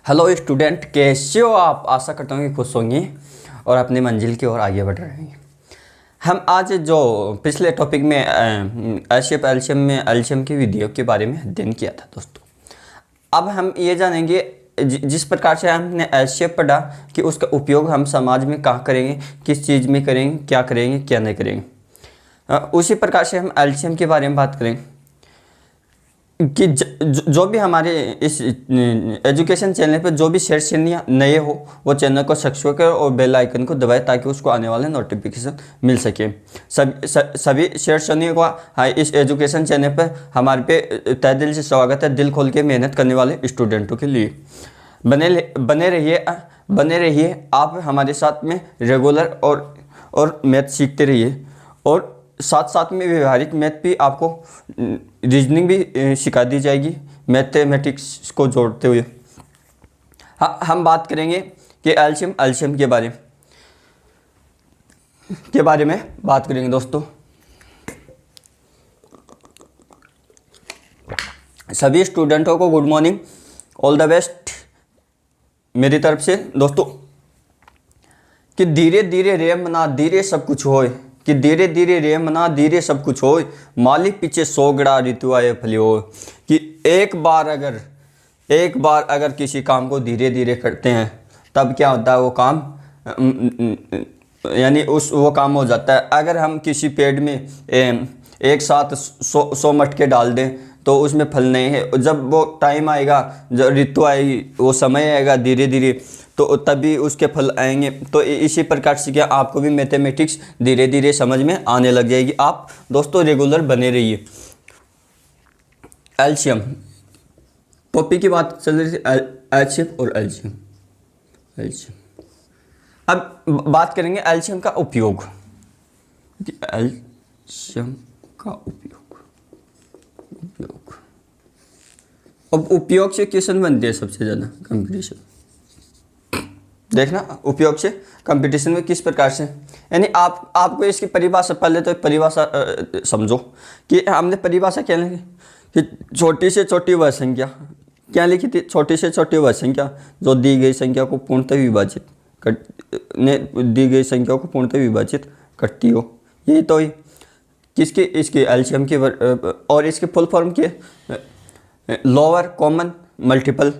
Hello student, कैसे हो आप? आशा करता हूँ कि खुश होंगे और अपनी मंजिल की ओर आगे बढ़ रहे हैं। हम आज जो पिछले टॉपिक में एलशियम एल्शियम में एल्शियम की विधियों के बारे में अध्ययन किया था दोस्तों, अब हम ये जानेंगे जिस प्रकार से हमने एलशियम पढ़ा कि उसका उपयोग हम समाज में कहाँ करेंगे, किस चीज़ में करेंगे, क्या नहीं करेंगे। उसी प्रकार से हम एलशियम के बारे में बात करेंगे कि जो भी हमारे इस एजुकेशन चैनल पर जो भी शेयर श्रेणियाँ नए हो वो चैनल को सब्सक्राइब करें और बेल आइकन को दबाएं ताकि उसको आने वाले नोटिफिकेशन मिल सके। सभी शेयर श्रेणियों का इस एजुकेशन चैनल पर हमारे पे तहे दिल से स्वागत है, दिल खोल के मेहनत करने वाले स्टूडेंटों के लिए। बने रहिए आप हमारे साथ में रेगुलर और मैथ सीखते रहिए और साथ साथ में व्यवहारिक मैथ भी आपको, रीजनिंग भी सिखा दी जाएगी मैथमेटिक्स को जोड़ते हुए। हम बात करेंगे कि एल्शियम के बारे में बात करेंगे दोस्तों। सभी स्टूडेंटों को good morning, all the best मेरी तरफ से दोस्तों। कि धीरे धीरे रे मना धीरे सब कुछ होए, कि धीरे धीरे रे मना धीरे सब कुछ होए, मालिक पीछे 100 गड़ा ऋतु आए फलियो। कि एक बार अगर किसी काम को धीरे धीरे करते हैं तब क्या होता है, वो काम यानी वो काम हो जाता है। अगर हम किसी पेड़ में एक साथ 100 मटके डाल दें तो उसमें फल नहीं है। जब वो टाइम आएगा, जब ऋतु आएगी, वो समय आएगा धीरे धीरे, तो तभी उसके फल आएंगे। तो इसी प्रकार से क्या आपको भी मैथमेटिक्स धीरे धीरे समझ में आने लग जाएगी। आप दोस्तों रेगुलर बने रहिए। एल्शियम टॉपिक की बात चल रही थी, एल्शियम और एल्शियम। अब बात करेंगे एल्शियम का उपयोग। एल्शियम का उपयोग अब उपयोग से क्वेश्चन बनते हैं सबसे ज़्यादा कंपटीशन। देखना उपयोग से कंपटीशन में किस प्रकार से, यानी आपको इसकी परिभाषा, पहले तो परिभाषा समझो कि हमने परिभाषा क्या लिखी कि छोटी से छोटी वह संख्या क्या लिखी थी। छोटी से छोटी वह संख्या जो दी गई संख्या को पूर्णतः विभाजित करती हो। यही तो ही किसकी, इसकी एल्शियम की और इसके फुल फॉर्म के लोअर कॉमन मल्टीपल,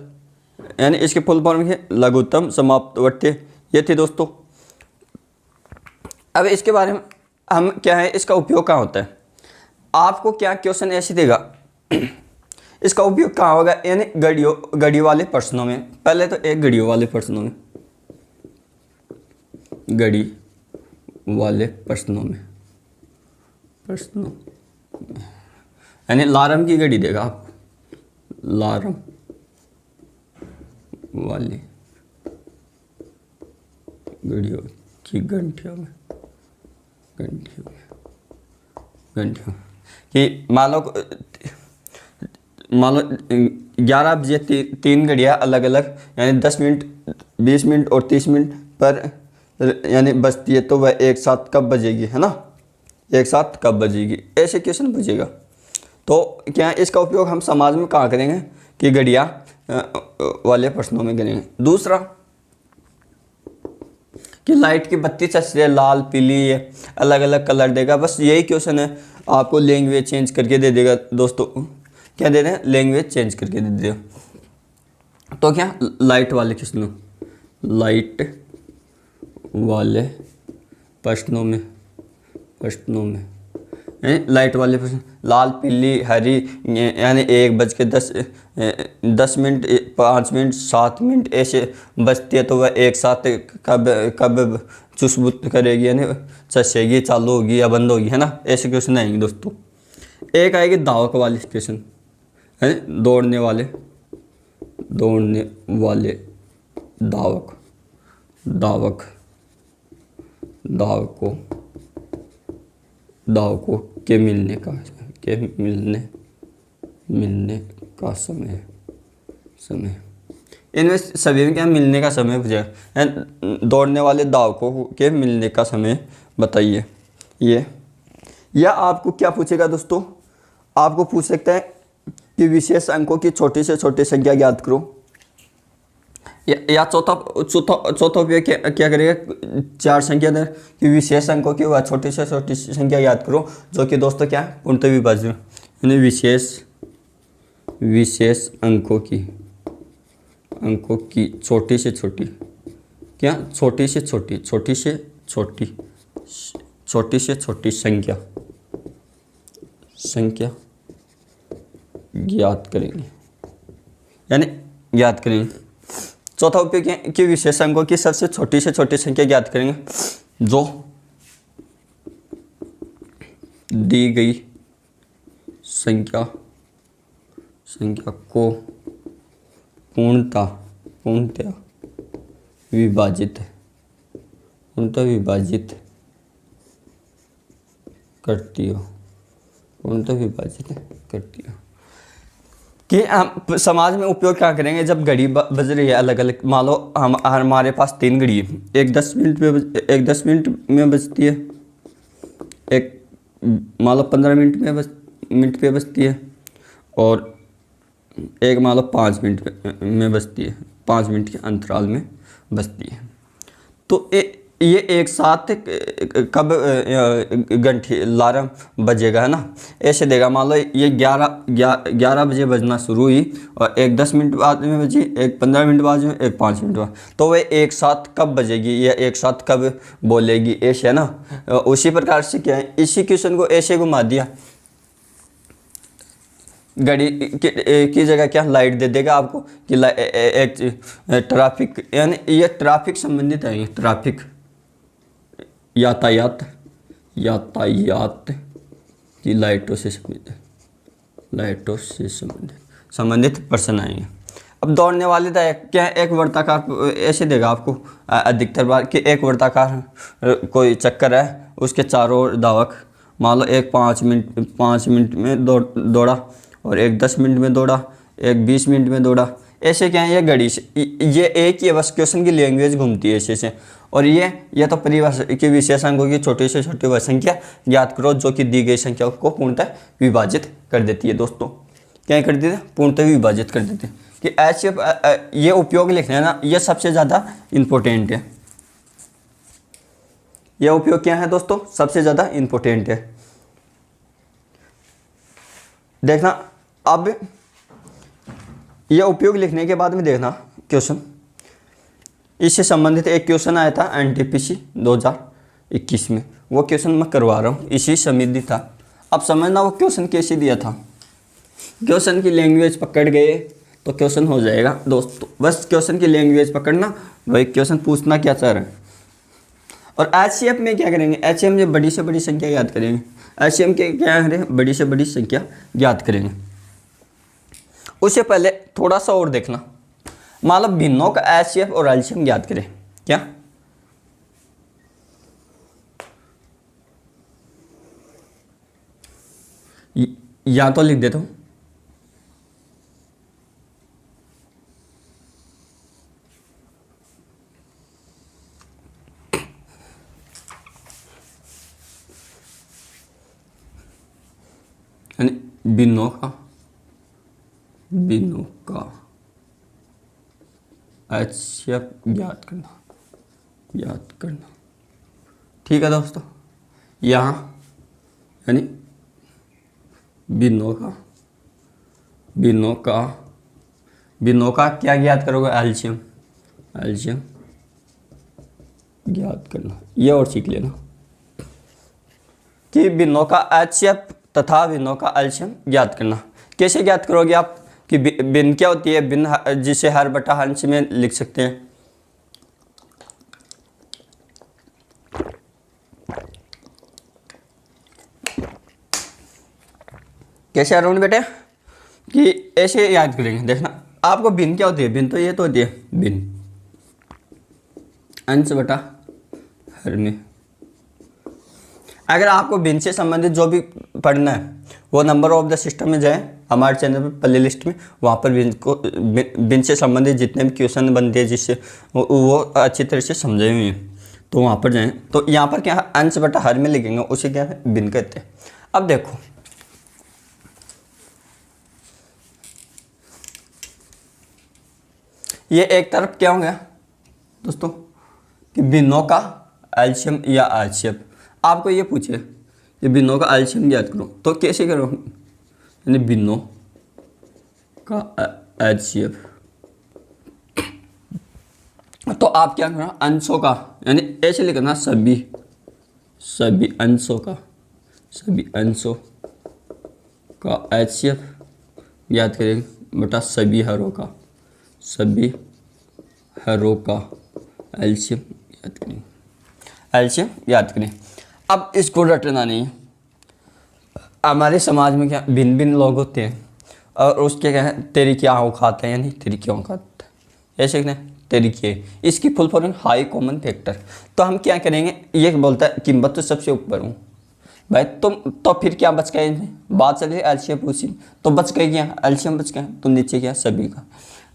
यानी इसके फुल फॉर्म के लघुत्तम समापवर्ती। ये थी दोस्तों। अब इसके बारे में हम क्या है, इसका उपयोग कहाँ होता है। आपको क्या क्वेश्चन ऐसे देगा इसका उपयोग कहाँ होगा, यानी घड़ियों वाले प्रश्नों में। पहले तो एक घड़ियों वाले प्रश्नों में, यानी लारम की घड़ी देगा आप, लारम वाली घड़ियों की घंटियों में कि मान लो 11 बजे 3 घड़ियाँ अलग अलग, यानी 10 मिनट, 20 मिनट और 30 मिनट पर यानी बजती है, तो वह एक साथ कब बजेगी, है ना, एक साथ कब बजेगी, ऐसे क्वेश्चन पूछेगा। तो क्या इसका उपयोग हम समाज में कहाँ करेंगे कि घड़ियाँ वाले प्रश्नों में करेंगे। दूसरा कि लाइट की बत्ती से लाल पीली ये अलग अलग कलर देगा। बस यही क्वेश्चन है, आपको लैंग्वेज चेंज करके दे देगा दोस्तों। क्या दे रहे हैं, लैंग्वेज चेंज करके दे देगा। तो क्या लाइट वाले क्वेश्चनों, लाइट वाले प्रश्नों में लाइट वाले प्रश्न, लाल पीली हरी, यानी 1:10 मिनट 5 मिनट 7 मिनट ऐसे बजती है, तो वह एक साथ कब चुसबुत करेगी, यानी चसेगी, चालू होगी या बंद होगी, है ना। ऐसे क्वेश्चन आएंगे दोस्तों। एक आएगी दावक वाले क्वेश्चन, है दौड़ने वाले दावकों के मिलने का समय इनमें सभी में क्या मिलने का समय पूछेगा। दौड़ने वाले दावकों के मिलने का समय बताइए। ये या आपको क्या पूछेगा दोस्तों, आपको पूछ सकता है कि विशेष अंकों की छोटी से छोटी संख्या ज्ञात करो। या चौथा चौथा चौथा उपयोग क्या करेगा, चार संख्या दर कि विशेष अंकों की वह छोटी से छोटी संख्या याद करो जो कि दोस्तों क्या है, पूर्णतः विभाज्य, यानी विशेष अंकों की छोटी से छोटी, क्या छोटी से छोटी संख्या ज्ञात करेंगे, यानी ज्ञात करेंगे। चौथा उपयोग क्या है कि विशेष अंकों की सबसे छोटी से छोटी संख्या ज्ञात करेंगे जो दी गई संख्या को पूर्णतः विभाजित करती हो, कि हम समाज में उपयोग क्या करेंगे जब घड़ी बज रही है अलग अलग, मान लो हमारे पास 3 घड़ी है, एक 10 मिनट में बजती है, एक मान लो 15 मिनट पे बजती है, और एक मान लो 5 मिनट में बजती है, 5 मिनट के अंतराल में बजती है। तो ये एक साथ कब घंटे अलार्म बजेगा, है ना, ऐसे देगा। मान लो ये 11 बजे बजना शुरू हुई, और एक 10 मिनट बाद में बजी, एक 15 मिनट बाद में, एक 5 मिनट बाद, तो वह एक साथ कब बजेगी या एक साथ कब बोलेगी, ऐसे, है ना। उसी प्रकार से क्या है, इसी क्वेश्चन को ऐसे घुमा दिया, घड़ी की जगह क्या लाइट दे देगा आपको कि एक ट्रैफिक, यानी ये ट्रैफिक संबंधित है, ये ट्रैफिक यातायात की लाइटों से संबंधित प्रश्न आएंगे। अब दौड़ने वाले का क्या है, एक वृत्ताकार ऐसे देगा आपको अधिकतर बार कि एक वृत्ताकार कोई चक्कर है, उसके चारों ओर धावक, मान लो एक 5 मिनट में दौड़ा, और एक 10 मिनट में दौड़ा, एक 20 मिनट में दौड़ा, ऐसे क्या है, ये घड़ी से ये एक ही बस क्वेश्चन की लैंग्वेज घूमती है ऐसे से। और ये तो परिभाषा की विशेष अंकों की छोटी से छोटी वह संख्या ज्ञात करो जो कि दी गई संख्या को पूर्णतः विभाजित कर देती है। दोस्तों क्या कर देते, पूर्णतः विभाजित कर देते हैं। कि ऐसे ये उपयोग लिखना है ना, ये सबसे ज़्यादा इम्पोर्टेंट है। यह उपयोग क्या है दोस्तों, सबसे ज़्यादा इम्पोर्टेंट है। देखना अब यह उपयोग लिखने के बाद में देखना क्वेश्चन, इससे संबंधित एक क्वेश्चन आया था एनटीपीसी 2021 में, वो क्वेश्चन मैं करवा रहा हूँ, इसी संबंधी था। अब समझना वो क्वेश्चन कैसे दिया था, क्वेश्चन की लैंग्वेज पकड़ गए तो क्वेश्चन हो जाएगा दोस्तों। बस क्वेश्चन की लैंग्वेज पकड़ना, वही क्वेश्चन पूछना क्या चाह रहे हैं। और एचसीएफ में क्या करेंगे, एचसीएफ में बड़ी से बड़ी संख्या याद करेंगे, एचसीएफ के क्या करें, बड़ी से बड़ी संख्या याद करेंगे। उससे पहले थोड़ा सा और देखना, मान लो भिन्नों का एचसीएफ और एलसीएम याद करें, क्या या तो लिख देता हूं, भिन्नों का एचसीएफ याद करना। ठीक है दोस्तों, यहाँ यानी भिन्नों का क्या ज्ञात करोगे, एलसीएम ज्ञात करना। ये और सीख लेना कि भिन्नों का एचसीएफ तथा भिन्नों का एलसीएम ज्ञात करना। कैसे ज्ञात करोगे आप कि भिन्न क्या होती है, भिन्न जिसे हर बटा अंश में लिख सकते हैं। कैसे अरुण बेटे, कि ऐसे याद करेंगे। देखना आपको भिन्न क्या होती है, भिन्न तो ये तो होती है, भिन्न अंश बटा हर में। अगर आपको भिन्न से संबंधित जो भी पढ़ना है वो नंबर ऑफ द सिस्टम में जाए, हमारे चैनल पर प्ले लिस्ट में, वहाँ पर भिन्न से संबंधित जितने भी क्वेश्चन बनते हैं जिससे वो अच्छी तरह से समझे हुए हैं, तो वहाँ पर जाएं। तो यहाँ पर क्या है, अंश बटा हर में लिखेंगे, उसे क्या है, भिन्न कहते हैं। अब देखो ये एक तरफ क्या हो गया दोस्तों कि भिन्नों का एलसीएम या एचसीएफ। आपको ये पूछे कि भिन्नों का एलसीएम ज्ञात करो तो कैसे करो, यानी भिन्नों का एचसीएफ। तो आप क्या करना, अंशों का यानी ऐसे लिखना सभी अंशों का एचसीएफ याद करेंगे बेटा सभी हरों का एलसीएम याद करें। अब इसको रटना नहीं है। हमारे समाज में क्या भिन्न भिन्न लोग होते हैं और उसके क्या है तेरी क्या औकात है, यानी तेरी क्या औकात है, ऐसे कहते हैं तेरी क्या है। इसकी full form high common factor. तो हम क्या करेंगे, ये बोलता है कीमत तो सबसे ऊपर हूँ भाई, तुम तो फिर क्या बच गए इसमें, बात चल रही है एलसीएम पूछी तो बच गए क्या, एलसीएम बच गया, तो नीचे क्या सभी का।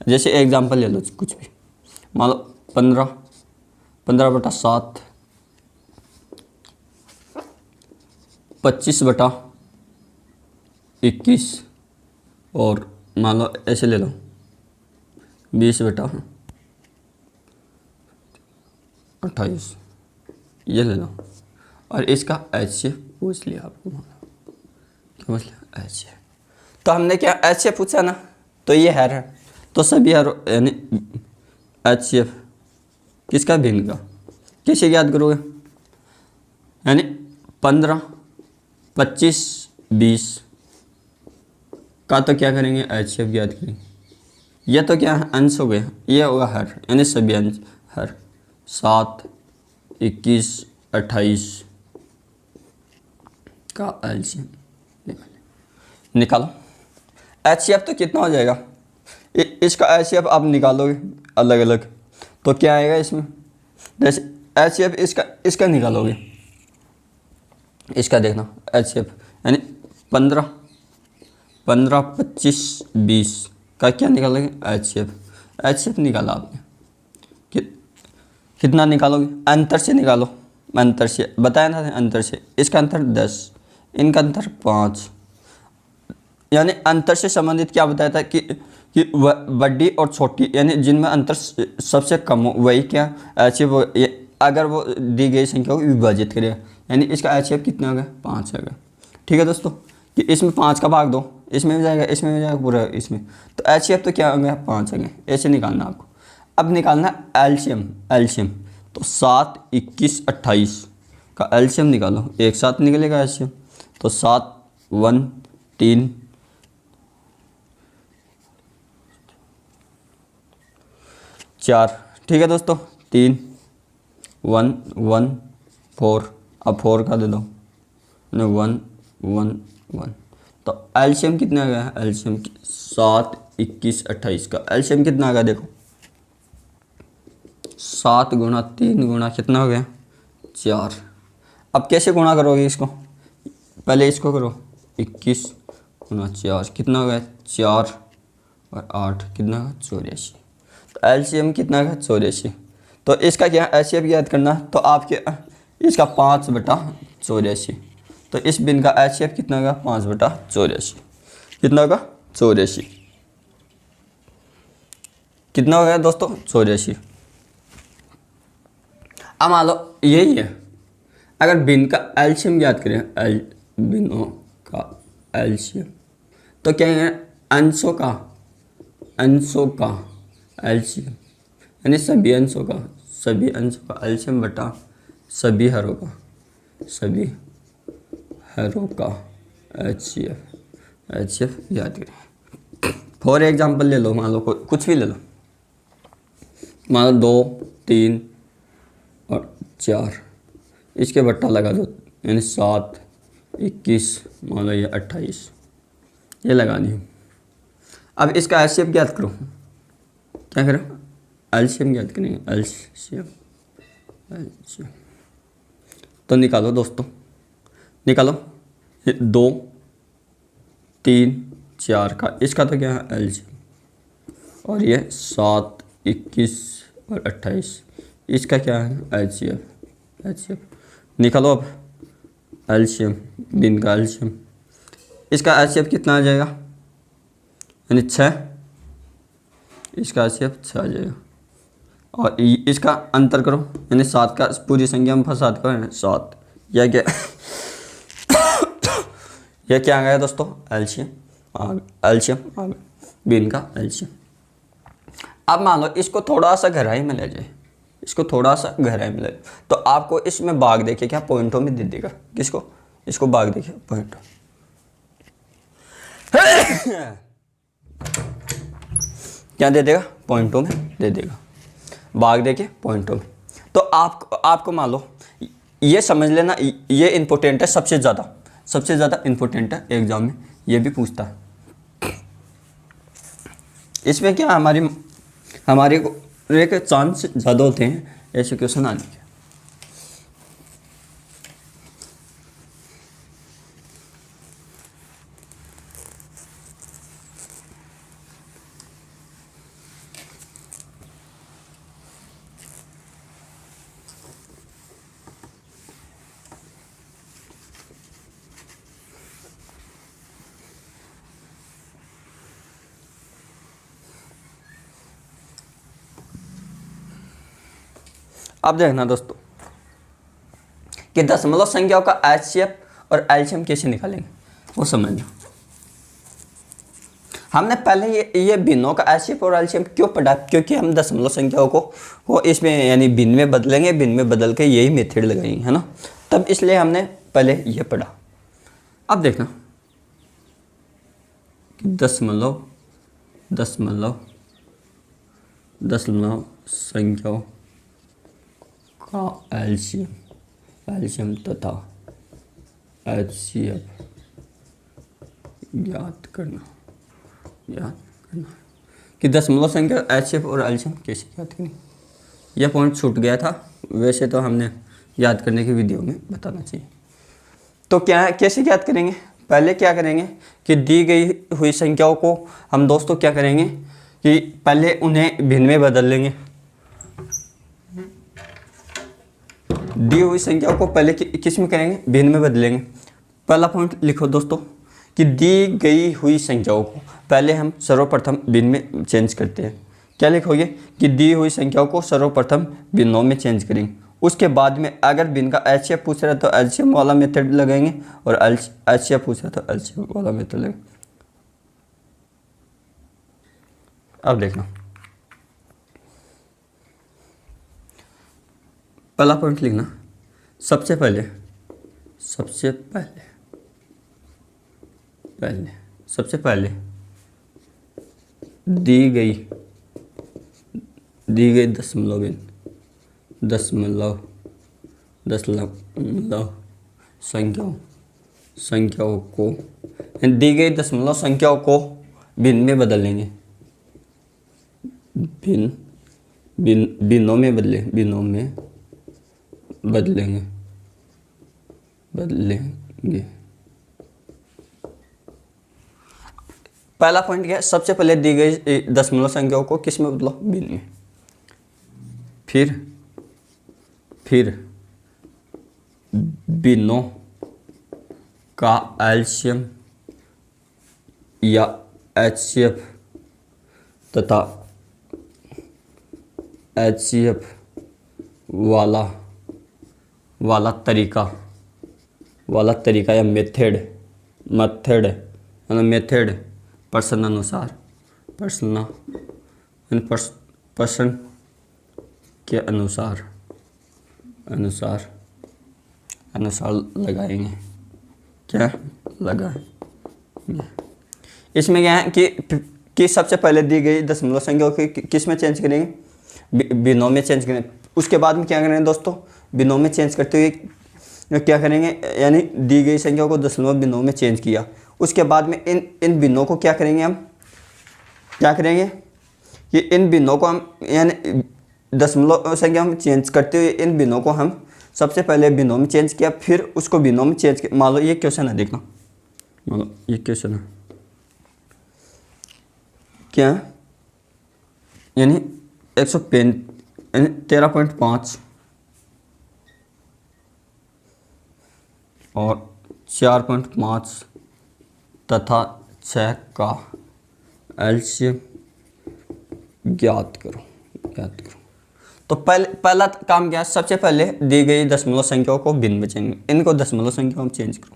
जैसे एग्जांपल ले लो कुछ भी, मान लो 15/7, 25/21 और मान लो ऐसे ले लो 20/28 ये ले लो। और इसका एचसीएफ पूछ लिया आपको, क्या पूछ लिया एचसीएफ। तो हमने क्या एचसीएफ पूछा ना, तो ये है तो सभी हर यानी एचसीएफ किसका भिन्न का, कैसे याद करोगे, यानी 15, 25, 20 का तो क्या करेंगे एचसीएफ याद करेंगे। ये तो क्या है अंश हो गए, ये होगा हर यानी सभी अंश हर 7, 21, 28 का एलसीएम निकालो। एचसीएफ तो कितना हो जाएगा, इसका एचसीएफ आप निकालोगे अलग अलग तो क्या आएगा इसमें, जैसे एचसीएफ इसका निकालोगे, इसका देखना एचसीएफ यानी 15, 25, 20 का क्या निकालोगे एचसीएफ निकाला आपने कितना निकालोगे, अंतर से निकालो, अंतर से बताया ना, अंतर से इसका अंतर 10, इनका अंतर 5, यानी अंतर से संबंधित क्या बताया था कि बड़ी और छोटी यानी जिनमें अंतर सबसे कम हो वही क्या एचसीएफ, अगर वो दी गई संख्या को विभाजित करेगा, यानी इसका एचसीएफ कितना होगा 5 होगा। ठीक है दोस्तों, कि इसमें 5 का भाग दो, इसमें भी जाएगा, इसमें भी जाएगा, पूरा इसमें, तो एचसीएफ तो क्या होगा 5 होंगे, ऐसे निकालना आपको। अब निकालना एलसीएम तो 7, 21, 28 का एलसीएम निकालो, एक साथ निकलेगा एलसीएम, तो 7, 1, 3, 4, ठीक है दोस्तों, 3, 1, 1, 4, अब 4 का दे दो 1, 1, 1, तो एलसीएम कितना आ गया, एलसीएम 7, 21, 28 का एलसीएम कितना आ गया देखो, 7 गुणा 3 गुणा कितना हो गया 4। अब कैसे गुणा करोगे इसको, पहले इसको करो 21 गुणा 4 कितना हो गया 4 और 8 कितना होगा 84, तो एलसीएम कितना होगा 84। तो इसका क्या एचसीएफ याद करना, तो आपके इसका 5/84, तो इस बिन का एचसीएफ कितना होगा 5/84, कितना होगा 84, कितना हो गया दोस्तों 84। अब मान लो यही है, अगर भिन्न का एलसीएम याद करें, भिन्नों का एलसीएम तो क्या है अंशों का एलसीएम, यानी सभी अंशों का एलसीएम बटा सभी हरों का एचसीएफ याद करें। फॉर एग्जांपल ले लो, मान लो कुछ भी ले लो, मान लो 2, 3 और 4, इसके बट्टा लगा दो, यानी 7, 21 मान लो ये 28 ये लगा दी। अब इसका एचसीएफ ज्ञात करो, क्या करो एलसीएम ज्ञात करेंगे, एलसीएम तो निकालो दोस्तों, निकालो 2, 3, 4 का, इसका तो क्या है एलसीएम, और ये 7, 21 और 28 इसका क्या है एचसीएफ निकालो। अब एलसीएम बिन का एलसीएम, इसका एचसीएफ कितना आ जाएगा, यानी 6 इसका HCF 6 आ जाएगा। और इसका अंतर करो, यानी 7 का पूरी संख्या में 7 का 7, यह क्या यह क्या आ गया दोस्तों, एलसीएम आ गया, बिन का एलसीएम। अब मान लो इसको थोड़ा सा गहराई में ले जाए, इसको थोड़ा सा गहराई में ले जाए, तो आपको इसमें भाग देखे क्या पॉइंटों में दे देगा, किसको, इसको भाग देखे पॉइंट क्या दे देगा, पॉइंटों में दे देगा, भाग देके पॉइंटों में। तो आपको मान लो ये समझ लेना, ये इंपॉर्टेंट है, सबसे ज़्यादा इंपॉर्टेंट है एग्जाम में, ये भी पूछता है। इसमें क्या हमारे को एक चांस ज़्यादा होते हैं ऐसे क्वेश्चन आने के। अब देखना दोस्तों कि दशमलव संख्याओं का HCF और एलसीएम कैसे निकालेंगे, वो समझना। हमने पहले ये भिन्नों का HCF और एलसीएम क्यों पढ़ा, क्योंकि हम दशमलव संख्याओं को इसमें यानी भिन्न में बदलेंगे, भिन्न में बदल के यही मेथड लगाएंगे, है ना, तब इसलिए हमने पहले ये पढ़ा। अब देखना दशमलव संख्याओं का एलसीएम तथा HCF ज्ञात करना कि दशमलव संख्या HCF और एलसीएम कैसे ज्ञात करनी। यह पॉइंट छूट गया था, वैसे तो हमने याद करने की वीडियो में बताना चाहिए। तो क्या कैसे ज्ञात करेंगे, पहले क्या करेंगे कि दी गई हुई संख्याओं को हम दोस्तों क्या करेंगे कि पहले उन्हें भिन्न में बदल लेंगे। दी हुई संख्याओं को पहले किस में करेंगे, भिन्न में बदलेंगे। पहला पॉइंट लिखो दोस्तों कि दी गई हुई संख्याओं को पहले हम सर्वप्रथम भिन्न में चेंज करते हैं। क्या लिखोगे कि दी हुई संख्याओं को सर्वप्रथम भिन्नों में चेंज करेंगे। उसके बाद में अगर भिन्न का HCF पूछ रहा है तो एलसीएम वाला मेथड लगाएंगे, और HCF पूछ रहा है तो एलसीएम वाला मेथड लगाएंगे। अब देखना पहला पॉइंट लिखना, सबसे पहले दी गई दशमलव संख्याओं को दी गई दशमलव संख्याओं को भिन्न में बदल लेंगे, भिन्नों में बदलेंगे। पहला पॉइंट क्या है, सबसे पहले दी गई दशमलव संख्याओं को किस में बदलो, भिन्न में। फिर भिन्नों का एलसीएम या HCF तथा HCF वाला तरीका या मेथड प्रश्न के अनुसार लगाएंगे। क्या लगाएंगे, इसमें क्या है कि सबसे पहले दी गई दशमलव संख्याओं को किस में चेंज करेंगे, भिन्नों में चेंज करेंगे। उसके बाद में क्या करेंगे दोस्तों, भिन्नों में चेंज करते हुए क्या करेंगे, यानी दी गई संख्याओं को दशमलव भिन्नों में चेंज किया। उसके बाद में इन भिन्नों को क्या करेंगे, हम क्या करेंगे कि इन भिन्नों को हम यानी दशमलव संख्या में चेंज करते हुए इन भिन्नों को हम सबसे पहले भिन्नों में चेंज किया, फिर उसको भिन्नों में चेंज किया। मान लो ये क्वेश्चन है, देखना मान लो ये क्वेश्चन है, क्या यानी 13.5 और 4.5 तथा 6 का एलसीएम ज्ञात करो। तो पहला काम क्या है, सबसे पहले दी गई दशमलव संख्याओं को भिन्न बचेंगे, इनको दशमलव संख्याओं में चेंज करो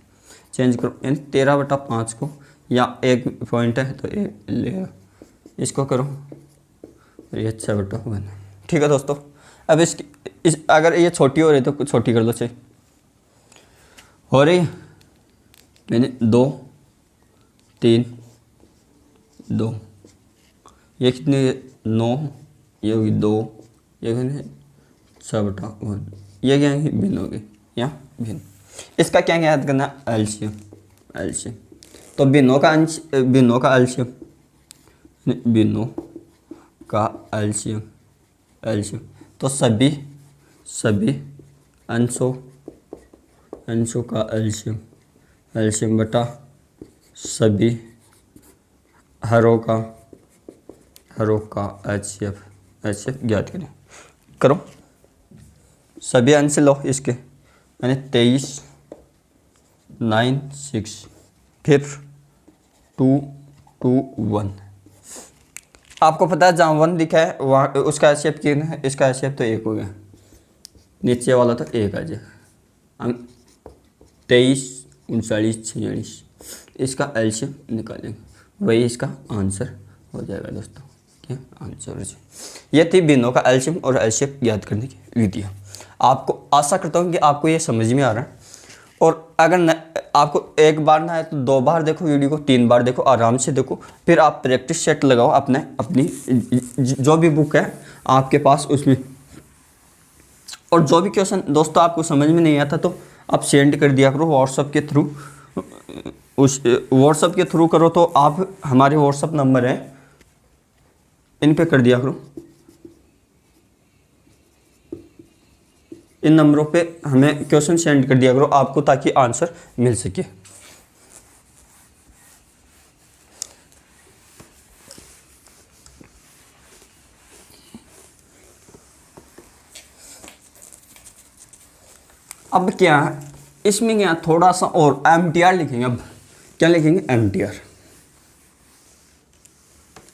यानी 13/5 को, या 1 पॉइंट है तो ले इसको करो, ये 6/1। ठीक है दोस्तों, अब अगर ये छोटी हो रही तो कुछ छोटी कर दो, चाहिए हो रही है यानी 2 3 2, ये कितनी 9, ये होगी 2, ये 6/1, ये क्या है भिन्न होगी या भिन्न। इसका क्या याद करना, एलसीएम। तो भिन्नों का एलसीएम, भिन्नों का एलसीएम तो सभी अंशों का एलसीएम बटा सभी हरों का एचसीएफ ज्ञात करो। सभी अंश लो इसके, यानी 23 9 6, फिर 2 2 1। आपको पता है जहाँ 1 दिखा है वहाँ उसका एचसीएफ कितना है, इसका एचसीएफ तो 1 हो गया, नीचे वाला तो 1 आ जाएगा। हम 23 39 46 इसका एलसीएम निकालेंगे, वही इसका आंसर हो जाएगा दोस्तों। क्या आंसर है, ये थी भिन्नों का एलसीएम और एचसीएफ ज्ञात करने की विधियाँ। आपको आशा करता हूँ कि आपको ये समझ में आ रहा है, और अगर आपको एक बार ना आए तो 2 बार देखो वीडियो को, 3 बार देखो, आराम से देखो, फिर आप प्रैक्टिस सेट लगाओ अपनी जो भी बुक है आपके पास उसमें। और जो भी क्वेश्चन दोस्तों आपको समझ में नहीं आता तो आप सेंड कर दिया करो व्हाट्सएप के थ्रू, उस व्हाट्सएप के थ्रू करो तो आप हमारे व्हाट्सएप नंबर है इन पे कर दिया करो, इन नंबरों पे हमें क्वेश्चन सेंड कर दिया करो आपको, ताकि आंसर मिल सके। अब क्या है इसमें, क्या थोड़ा सा और एमटीआर लिखेंगे। अब क्या लिखेंगे, एमटीआर।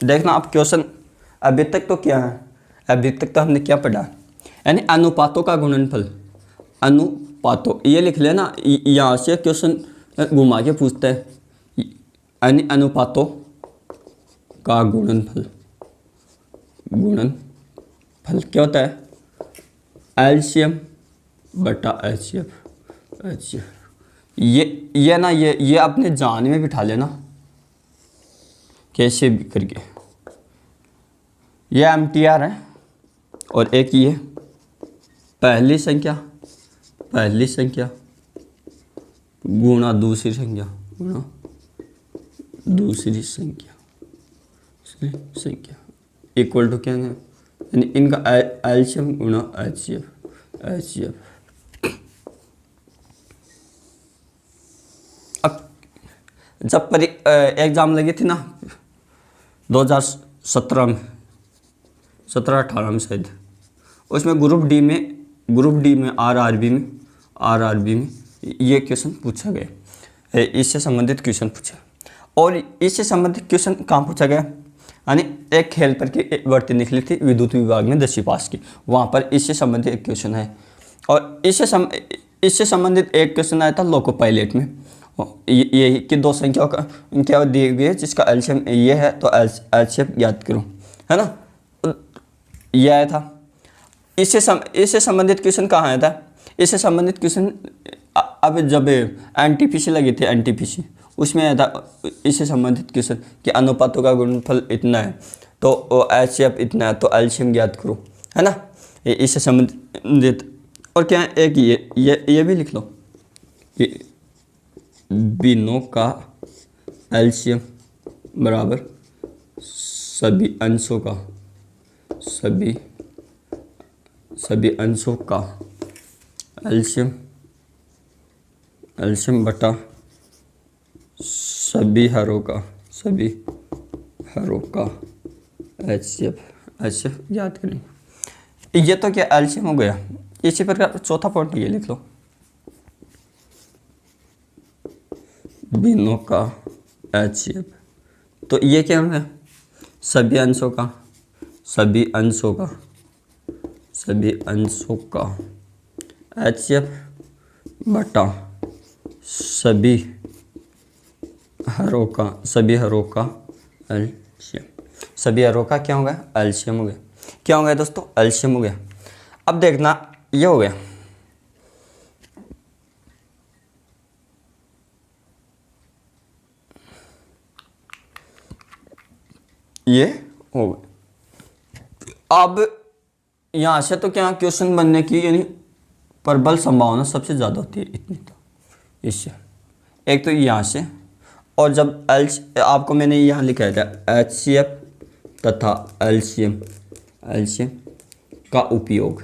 देखना आप क्वेश्चन, अभी तक तो क्या है, अभी तक तो हमने क्या पढ़ा, यानी अनुपातों का गुणनफल, अनुपातों ये लिख लेना, यहाँ से क्वेश्चन घुमा के पूछता है, यानी अनुपातों का गुणनफल क्या होता है, एलसीएम बटा एचसीएफ। ये ना ये अपने जान में बिठा लेना कैसे भी करके, ये एमटीआर है, और एक ये पहली संख्या गुणा दूसरी संख्या इक्वल टू क्या है, यानी इनका एलसीएम गुणा एचसीएफ। अब जब एग्जाम लगी थी ना 2017 में, 17-18 में शायद, उसमें ग्रुप डी में आरआरबी में ये क्वेश्चन पूछा गया, इससे संबंधित क्वेश्चन पूछा। और इससे संबंधित क्वेश्चन कहाँ पूछा गया, यानी एक खेल पर की भर्ती निकली थी विद्युत विभाग में 10वीं पास की, वहाँ पर इससे संबंधित एक क्वेश्चन है। और इससे संबंधित एक क्वेश्चन आया था लोको पायलट में, ये कि 2 संख्याओं का क्या दी गई है जिसका एलसीएम ये है, तो एलसीएम याद करो, है ना, ये आया था। इससे संबंधित क्वेश्चन कहाँ आया था, इससे संबंधित क्वेश्चन अब जब एनटीपीसी लगी थी, एनटीपीसी उसमें आया था इससे संबंधित क्वेश्चन कि अनुपातों का गुणनफल इतना है तो एचसीएफ इतना है, तो एलसीएम ज्ञात करो, है ना, इससे संबंधित। और क्या है, एक ये भी लिख लो कि भिन्नों का एलसीएम बराबर सभी अंशों का एलसीएम बटा सभी हरों का एचसीएफ याद करेंगे। ये तो क्या एलसीएम हो गया। इसी प्रकार चौथा पॉइंट ये लिख लो, भिन्नों का एचसीएफ, तो ये क्या है, सभी अंशों का सभी अंशों का HCF बटा सभी हरों का एलसीएम। सभी हरों का क्या हो गया? एलसीएम हो गया। क्या हो गया दोस्तों? एलसीएम हो गया। अब देखना ये हो गया, ये हो गया। अब यहां से तो क्या क्वेश्चन बनने की यानी प्रबल संभावना सबसे ज़्यादा होती है, इतनी तो इससे एक तो यहाँ से, और जब आपको मैंने यहाँ लिखा था HCF तथा एलसीएम का उपयोग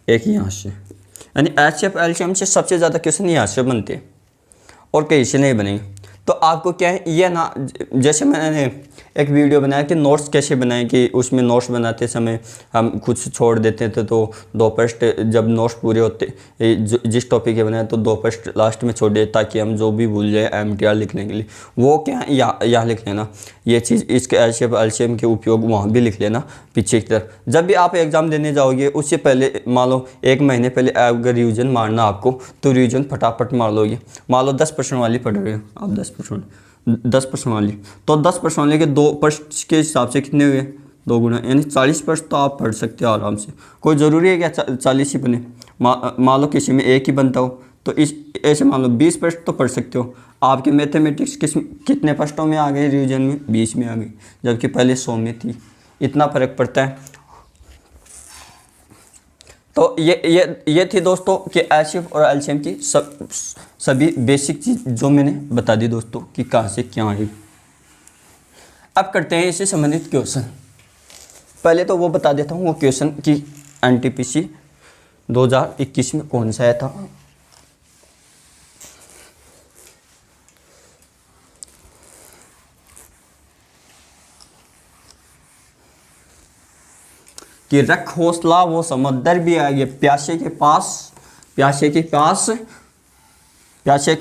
एक यहाँ से, यानी HCF एलसीएम से सबसे ज़्यादा क्वेश्चन यहाँ से बनते हैं और कहीं से नहीं बनेंगे। तो आपको क्या है ये ना, जैसे मैंने एक वीडियो बनाया कि नोट्स कैसे बनाएं, कि उसमें नोट्स बनाते समय हम कुछ छोड़ देते थे, तो 2 पृष्ठ जब नोट्स पूरे होते जिस टॉपिक के बनाए तो 2 पृष्ठ लास्ट में छोड़ दे, ताकि हम जो भी भूल जाए MTR लिखने के लिए वो क्या यहाँ लिख लेना। ये चीज़ इसके HCF एलसीएम के उपयोग वहाँ भी लिख लेना पीछे की तरफ। जब भी आप एग्ज़ाम देने जाओगे उससे पहले मान लो 1 महीने पहले अगर रिवीजन मारना आपको, तो रिवीजन फटाफट मार लोगे। मान लो 10% वाली पढ़ रहे हो आप, 10% वाली, तो 10% वाले के 2 पृष्ठ के हिसाब से कितने हुए? 2 गुना, यानी 40 पृष्ठ तो आप पढ़ सकते हो आराम से। कोई ज़रूरी है क्या 40 ही बने? मान लो किसी में 1 ही बनता हो, तो इस ऐसे मान लो 20 पृष्ठ तो पढ़ सकते हो। आपके मैथमेटिक्स कितने पृष्ठों में आ गए रिवीजन में? 20 में आ गई, जबकि पहले 100 में थी। इतना फ़र्क पड़ता है। तो ये थी दोस्तों कि HCF और एलसीएम की सभी बेसिक चीज़ जो मैंने बता दी दोस्तों कि कहाँ से क्या है। अब करते हैं इससे संबंधित क्वेश्चन। पहले तो वो बता देता हूँ वो क्वेश्चन कि NTPC 2021 में कौन सा आया था। कि रख हौसला वो समुद्र भी आएगी, प्यासे के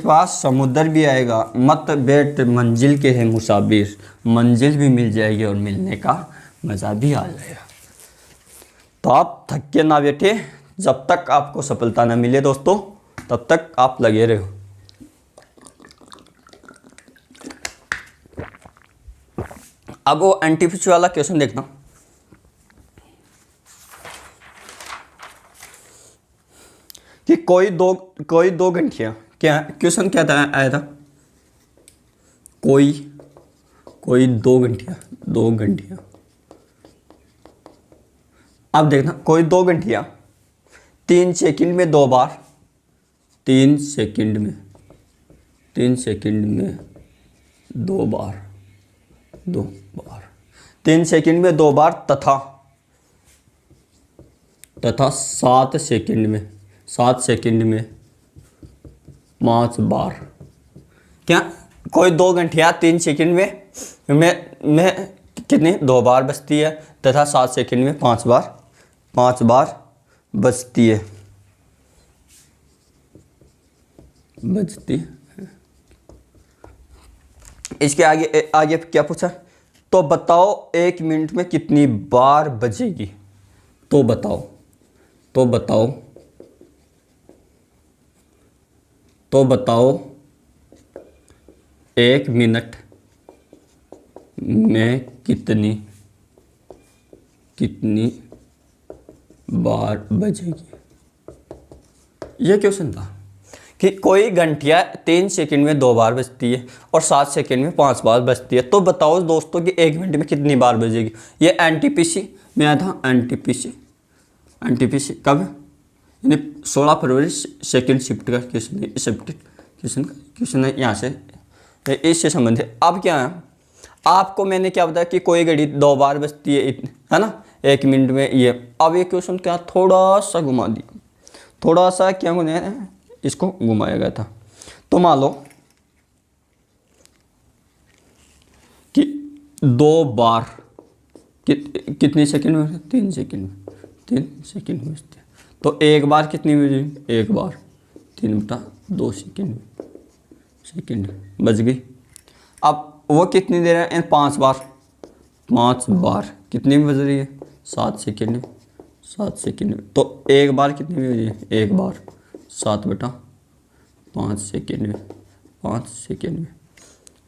पास समुद्र भी आएगा, मत बैठ मंजिल के है मुसाफिर, मंजिल भी मिल जाएगी और मिलने का मज़ा भी आ जाएगा। तो आप थक के ना बैठे, जब तक आपको सफलता ना मिले दोस्तों तब तक आप लगे रहो। अब वो NTPC वाला क्वेश्चन देखना कि कोई दो घंटियां, क्या क्वेश्चन क्या था आया था? कोई दो घंटियां। अब देखना, कोई 2 घंटियां 3 सेकंड में 2 बार, 3 सेकंड में 2 बार 3 सेकंड में 2 बार तथा 7 सेकंड में 5 बार। क्या कोई 2 घंटियाँ 3 सेकंड में कितनी 2 बार बजती है तथा 7 सेकंड में 5 बार बजती है। इसके आगे क्या पूछा? तो बताओ 1 मिनट में कितनी बार बजेगी? तो बताओ 1 मिनट में कितनी बार बजेगी? यह क्वेश्चन था कि कोई घंटियाँ 3 सेकंड में 2 बार बजती है और 7 सेकंड में 5 बार बजती है। तो बताओ दोस्तों कि 1 मिनट में कितनी बार बजेगी? ये NTPC में आया था। NTPC कब? यानी 16 फरवरी सेकंड शिफ्ट का क्वेश्चन है यहाँ से, इससे संबंधित। अब क्या है, आपको मैंने क्या बताया कि कोई घड़ी 2 बार बजती है ना 1 मिनट में। ये अब ये क्वेश्चन क्या थोड़ा सा घुमा दिया, थोड़ा सा क्या इसको घुमाया गया था। तो मान लो कि 2 बार कितने सेकंड में? 3 सेकंड में बजती है। तो 1 बार कितनी बजेगी? 1 बार 3/2 सेकंड बज गई। अब वो कितनी देर है? 5 बार 5 बार कितनी में बज रही है? 7 सेकेंड में। 7 सेकेंड में। तो एक बार कितनी में बजी है? एक बार 7/5 सेकेंड में। 5 सेकेंड में।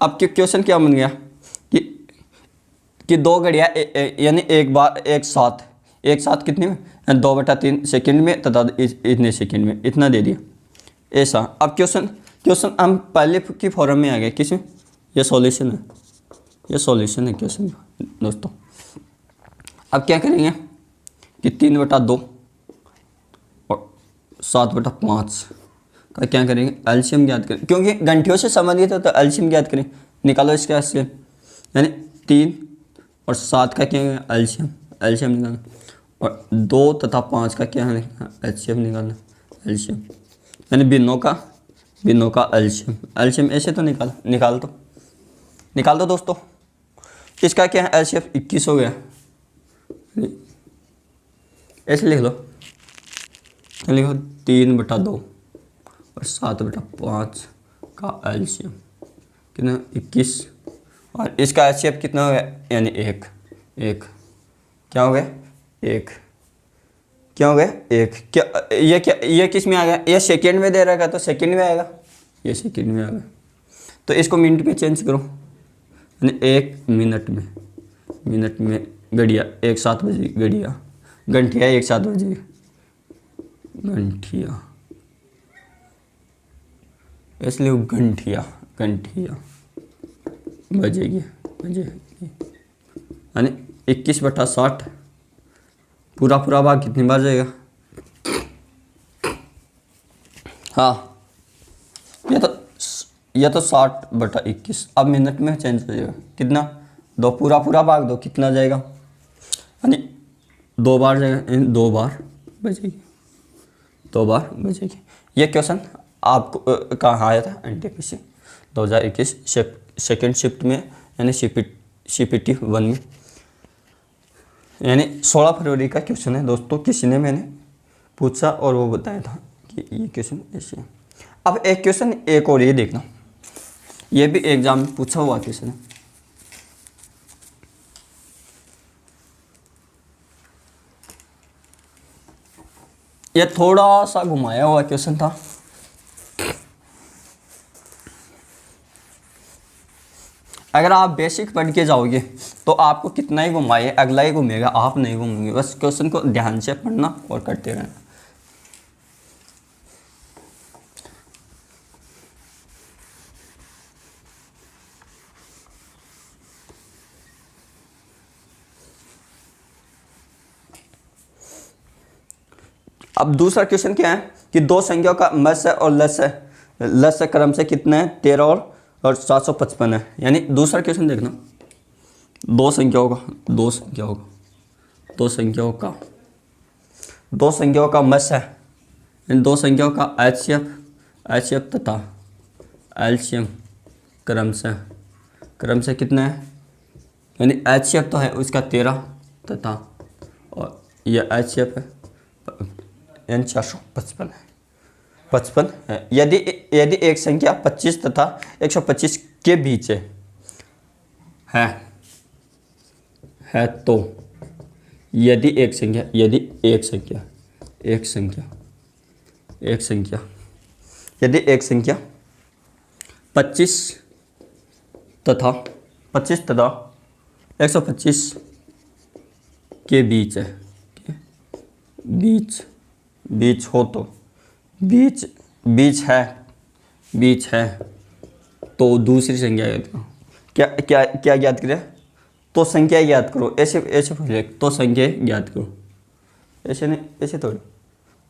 अब क्वेश्चन क्या बन गया कि 2 घड़ियाँ यानी एक बार एक साथ कितने में? 2/3 सेकेंड में तथा इतने सेकेंड में, इतना दे दिया ऐसा। अब क्वेश्चन हम पहले की फॉर्म में आ गए। किस में? ये सॉल्यूशन है, ये सॉल्यूशन है क्वेश्चन का दोस्तों। अब क्या करेंगे कि 3/2 और 7/5 का क्या करेंगे? एलसीएम ज्ञात करें, क्योंकि घंटियों से संबंधित है तो एलसीएम ज्ञात करें। निकालो इसका एलसीएम, यानी 3 और 7 का क्या है? एलसीएम निकालना, और 2 तथा 5 का क्या है? एलसीएम निकालना। एलसीएम यानी भिन्नों का एलसीएम ऐसे तो निकाल दो दोस्तों। इसका क्या है? एलसीएम 21 हो गया, ऐसे लिख लो। 3/2 और 7/5 का एलसीएम कितना? 21। और इसका एलसीएम कितना हो गया? यानी 1। क्या हो गया? 1। क्या हो गया? 1। क्या ये किस में आ गया? ये सेकेंड में दे रखा तो सेकेंड में आएगा, ये सेकेंड में आ गया। तो इसको मिनट में चेंज करो, यानी 1 मिनट में घड़ियाँ एक साथ बजी, घंटियाँ एक साथ बजी, घंटियाँ इसलिए घंटियाँ बजेगी, यानी 21/60 पूरा भाग कितनी बार जाएगा? हाँ, यह तो 60/21। अब मिनट में चेंज हो जाएगा, कितना? 2 पूरा भाग 2 कितना जाएगा? यानी 2 बार जाएगा, 2 बार बजेगी। यह क्वेश्चन आपको कहाँ आया था? एनटीपीसी 2021 सेकेंड शिफ्ट में, यानी CPT 1 में, यानी 16 फरवरी का क्वेश्चन है दोस्तों। किसी ने मैंने पूछा और वो बताया था कि ये क्वेश्चन ऐसे है। अब एक क्वेश्चन एक और ये देखना, ये भी एग्जाम में पूछा हुआ क्वेश्चन है। ये थोड़ा सा घुमाया हुआ क्वेश्चन था। अगर आप बेसिक पढ़ के जाओगे तो आपको कितना ही घुमाए अगला ही घूमेगा, आप नहीं घूमेंगे। बस क्वेश्चन को ध्यान से पढ़ना और करते रहना। अब दूसरा क्वेश्चन क्या है कि 2 संख्याओं का मत्स्य और लस्य क्रम से कितना है? 13 और 755 है। यानी दूसरा क्वेश्चन देखना, 2 संख्याओं का मत्स्य है, इन 2 संख्याओं का एचसीएफ तथा एलसीएम क्रम से कितना है? यानी एचसीएफ तो है उसका 13 तथा, और यह एचसीएफ है यानी 455 है। यदि एक संख्या 25 तथा 125 के बीच है तो यदि एक संख्या 25 तथा 125 के बीच हो तो बीच है तो दूसरी संख्या याद करो। क्या याद करें? तो संख्या याद करो। ऐसे बोलिए, तो संख्या याद करो, ऐसे नहीं, ऐसे थोड़ी।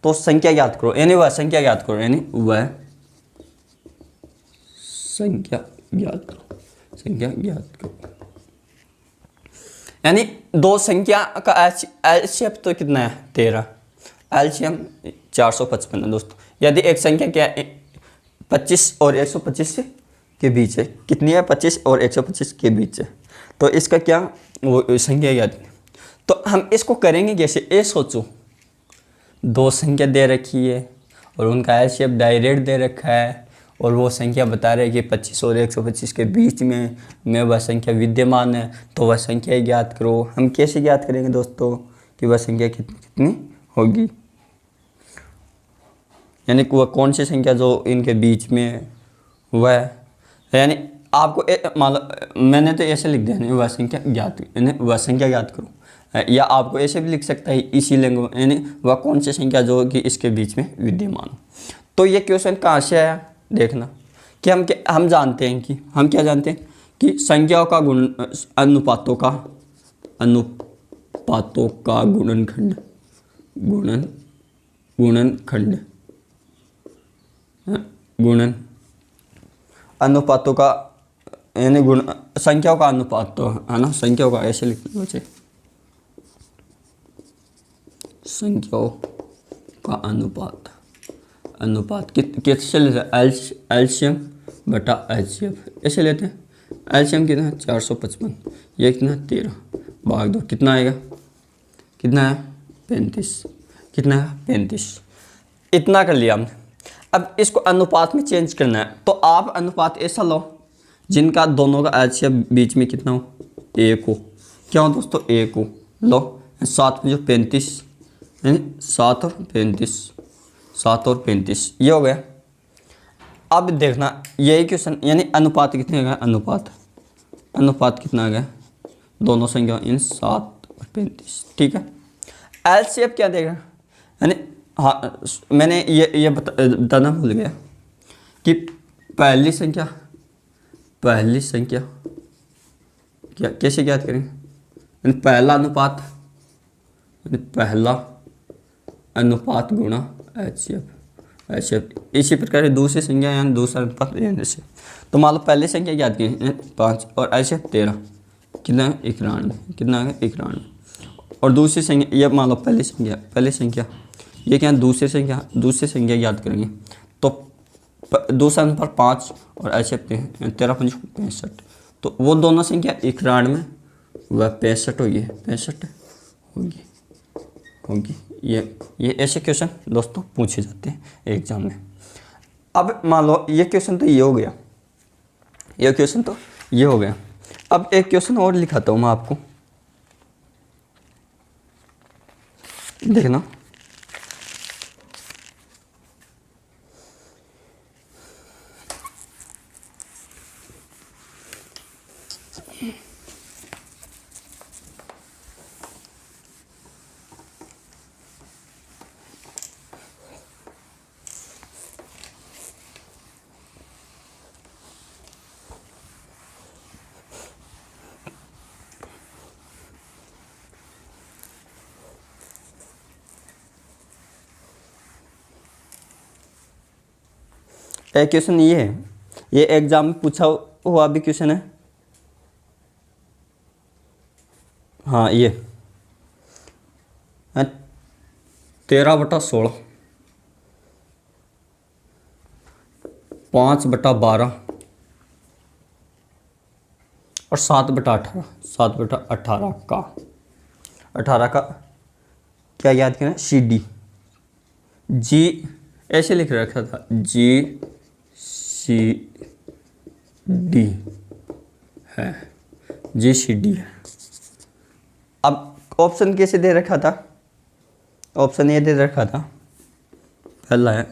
तो संख्या याद करो, यानी वह संख्या याद करो, यानी 2 संख्या का एलसीएम तो कितना है? 13। एलसीएम 455 है दोस्तों। यदि एक संख्या क्या है? 25 और 125 के बीच है। कितनी है? 25 और 125 के बीच है। तो इसका क्या वो संख्या याद है। तो हम इसको करेंगे कैसे? ये सोचो, 2 संख्या दे रखी है और उनका एलसीएम डायरेक्ट दे रखा है और वो संख्या बता रहे कि 25 और 125 के बीच में वह संख्या विद्यमान है, तो वह संख्या ज्ञात करो। हम कैसे ज्ञात करेंगे दोस्तों कि वह संख्या कितनी होगी, यानी वह कौन सी संख्या जो इनके बीच में वह, यानी आपको मान लो मैंने तो ऐसे लिख दिया नहीं, वह संख्या ज्ञात, यानी वह संख्या ज्ञात करो, या आपको ऐसे भी लिख सकता है इसी लैंग्वेज, यानी वह कौन सी संख्या जो कि इसके बीच में विद्यमान हो। तो ये क्वेश्चन कहाँ से आया देखना कि हम जानते हैं कि हम क्या जानते हैं कि संख्याओं का अनुपातों का गुणनखंड गुणन अनुपातों का, यानी संख्याओं का अनुपात तो है ना, संख्याओं का ऐसे लिख लो चाहिए, संख्याओं का अनुपात कैसे लेते हैं, एलसीएम बटा एचसीएफ ऐसे लेते हैं। एलसीएम कितना है 455, ये कितना 13 भाग 2 कितना आएगा, कितना है 35, कितना है 35। इतना कर लिया हमने। अब इसको अनुपात में चेंज करना है, तो आप अनुपात ऐसा लो जिनका दोनों का एलसीएम बीच में कितना हो, 1 हो। क्या हो दोस्तों, 1 हो। लो 7 में जो 35, यानी 7 और 35 ये हो गया। अब देखना यही क्वेश्चन, यानी अनुपात कितने आ गया, अनुपात कितना आ गया, दोनों संख्या इन 7 और 35, ठीक है। एलसीएम क्या देगा, यानी हाँ मैंने ये बताना भूल गया कि पहली संख्या क्या कैसे ज्ञात करेंगे, यानी पहला अनुपात गुणा एचसीएफ। इसी प्रकार दूसरी संख्या यानी दूसरा अनुपात जैसे, तो मान लो पहली संख्या ज्ञात की 5 और एचसीएफ 13, कितना है 91, कितना है 91। और दूसरी संख्या ये मान लो पहली संख्या ये क्या दूसरी संख्या याद करेंगे, तो दूसरा नंबर 5 और ऐसे 13 5 65, तो वो दोनों संख्या 91 वह 65 होगी। ये ऐसे क्वेश्चन दोस्तों पूछे जाते हैं एग्जाम में। अब मान लो ये क्वेश्चन तो ये हो गया, अब एक क्वेश्चन और लिखाता हूँ मैं आपको, देखना। एक क्वेश्चन ये है, ये एग्जाम में पूछा हुआ भी क्वेश्चन है। हाँ ये 13/16, 5/12 और 7/18, 7/18 का 18 का क्या याद करना, CD जी ऐसे लिख रखा था, GCD है, GCD है। अब ऑप्शन कैसे दे रखा था, ऑप्शन ये दे रखा था, पहला है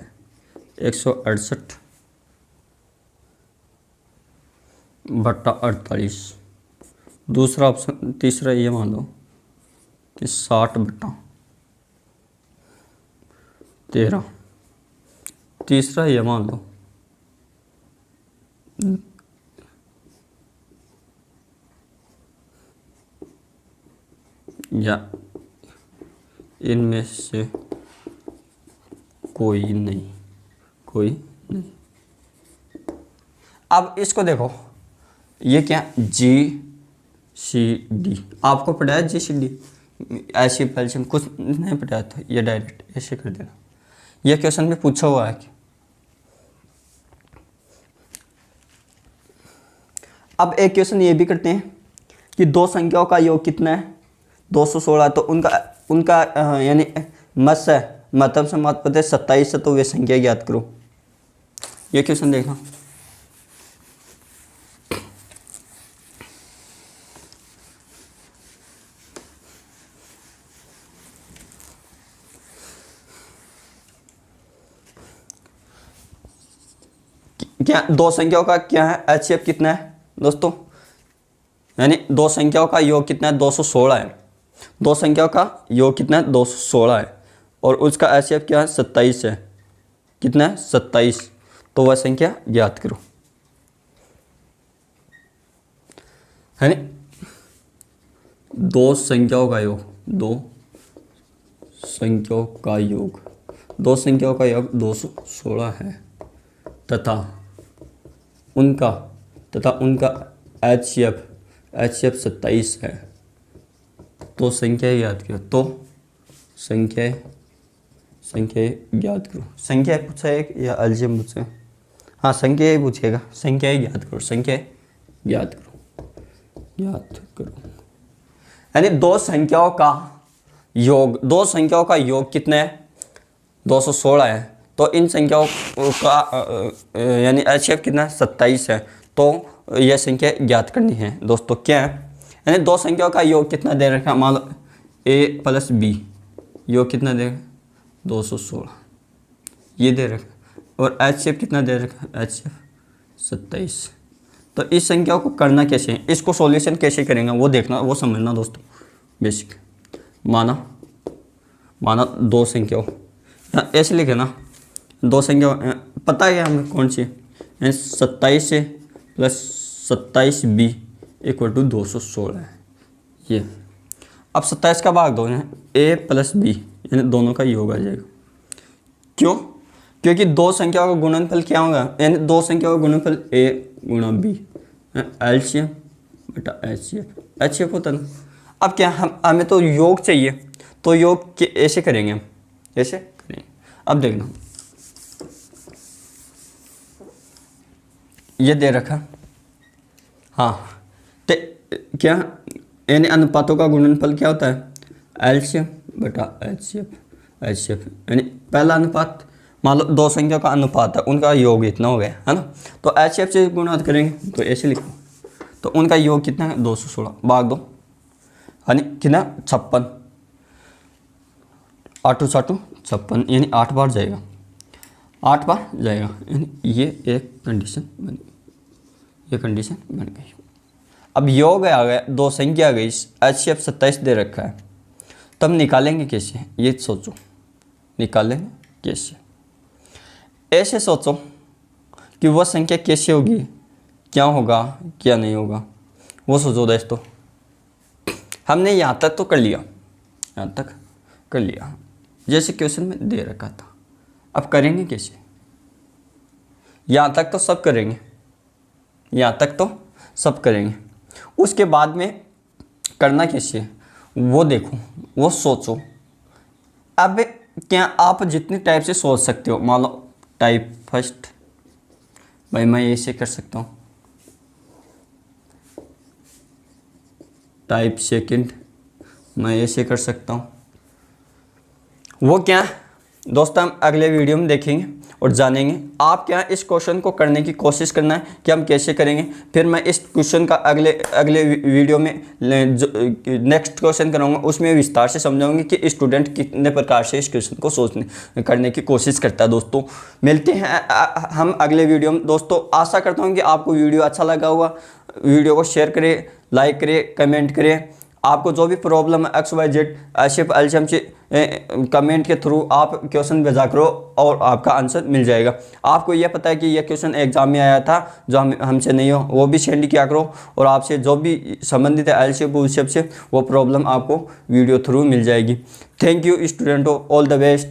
168/48, दूसरा ऑप्शन तीसरा ये मान लो कि 60/13, तीसरा ये मान लो या इनमें से कोई नहीं। अब इसको देखो, ये क्या GCD आपको पढ़ाया, GCD ऐसे पहले कुछ नहीं पढ़ाया था, ये डायरेक्ट ऐसे कर देना। ये क्वेश्चन में पूछा हुआ है कि अब एक क्वेश्चन ये भी करते हैं कि दो संख्याओं का योग कितना है, 216, तो उनका यानी मतलब से मत पता 27 है, तो वे संख्या ज्ञात करो। ये क्वेश्चन देखना। क्या दो संख्याओं का क्या है एचसीएफ कितना है दोस्तों, यानी दो संख्याओं का योग कितना है 216 है। दो संख्याओं का योग कितना है 216 है और उसका एचसीएफ क्या है 27 है। कितना है 27। तो वह संख्या ज्ञात करो, है नी। दो संख्याओं का योग, दो संख्याओं का योग, दो संख्याओं का योग 216 है तथा उनका एचसीएफ 27 है। तो संख्या याद करो, तो संख्या याद करो। संख्या पूछा है या एलसीएम पूछा है? हाँ संख्या ही पूछेगा, संख्या ही याद करो, संख्या याद करो। यानी दो संख्याओं का योग कितना है 216 है। तो इन संख्याओं का यानी एचसीएफ कितना है 27 है। तो यह संख्या ज्ञात करनी है दोस्तों। क्या है, यानी दो संख्याओं का योग कितना दे रखा, मान लो a प्लस b, योग कितना दे रखा 216 ये दे रखा, और एचसीएफ कितना दे रखा एचसीएफ 27। तो इस संख्याओं को करना कैसे है, इसको सॉल्यूशन कैसे करेंगे वो देखना, वो समझना दोस्तों बेसिक। माना दो संख्याओं, ऐसे लिखे ना, दो संख्या पता है हमें कौन सी, 27 से प्लस 27b इक्वल टू 216 है ये। अब 27 का भाग दो है a प्लस b, यानी दोनों का योग आ जाएगा। क्यों? क्योंकि दो संख्याओं का गुणनफल क्या होगा, यानी दो संख्याओं का गुणनफल a गुणा b, एलसीएम बटा एचसीएफ होता ना। अब क्या हमें तो योग चाहिए, तो योग ऐसे करेंगे हम, ऐसे करेंगे। अब देखना ये दे रखा, हाँ तो क्या यानी अनुपातों का गुणनफल क्या होता है एलसीएम बटा एचसीएफ। यानी पहला अनुपात, मान लो दो संख्या का अनुपात है, उनका योग इतना हो गया है ना, तो एचसीएफ से गुणा करेंगे तो ऐसे लिखो। तो उनका योग कितना है 216, भाग दो, यानी कितना 56, 8 6 56, यानी 8 बार जाएगा, 8 बार जाएगा। यानी ये एक कंडीशन बन गई, ये कंडीशन बन गई। अब योग आ गया, दो संख्या आ गई, एचसीएफ 27 दे रखा है, तब निकालेंगे कैसे ये सोचो, निकालेंगे कैसे, ऐसे सोचो कि वह संख्या कैसे होगी, क्या होगा क्या नहीं होगा, वो सोचो दोस्तों। हमने यहाँ तक तो कर लिया, यहाँ तक कर लिया जैसे क्वेश्चन में दे रखा था। अब करेंगे कैसे, यहाँ तक तो सब करेंगे, यहाँ तक तो सब करेंगे, उसके बाद में करना कैसे वो देखो, वो सोचो। अब क्या आप जितनी टाइप से सोच सकते हो, मान लो टाइप फर्स्ट, भाई मैं ऐसे कर सकता हूँ, टाइप सेकंड मैं ऐसे कर सकता हूँ। वो क्या दोस्तों हम अगले वीडियो में देखेंगे और जानेंगे। आप क्या इस क्वेश्चन को करने की कोशिश करना है कि हम कैसे करेंगे। फिर मैं इस क्वेश्चन का अगले वीडियो में नेक्स्ट क्वेश्चन कराऊंगा, उसमें विस्तार से समझाऊंगी कि स्टूडेंट कितने प्रकार से इस क्वेश्चन को करने की कोशिश करता है। दोस्तों मिलते हैं हम अगले वीडियो में। दोस्तों आशा करता हूँ कि आपको वीडियो अच्छा लगा होगा। वीडियो को शेयर करें, लाइक करें, कमेंट करें। आपको जो भी प्रॉब्लम है XYZ एचसीएफ एलसीएम से कमेंट के थ्रू आप क्वेश्चन भेजा करो और आपका आंसर मिल जाएगा। आपको यह पता है कि यह क्वेश्चन एग्जाम में आया था, जो हमसे नहीं हो वो भी सेंड किया करो, और आपसे जो भी संबंधित है एलसीएफ उलसीएफ से वो प्रॉब्लम आपको वीडियो थ्रू मिल जाएगी। थैंक यू स्टूडेंटों, ऑल द बेस्ट।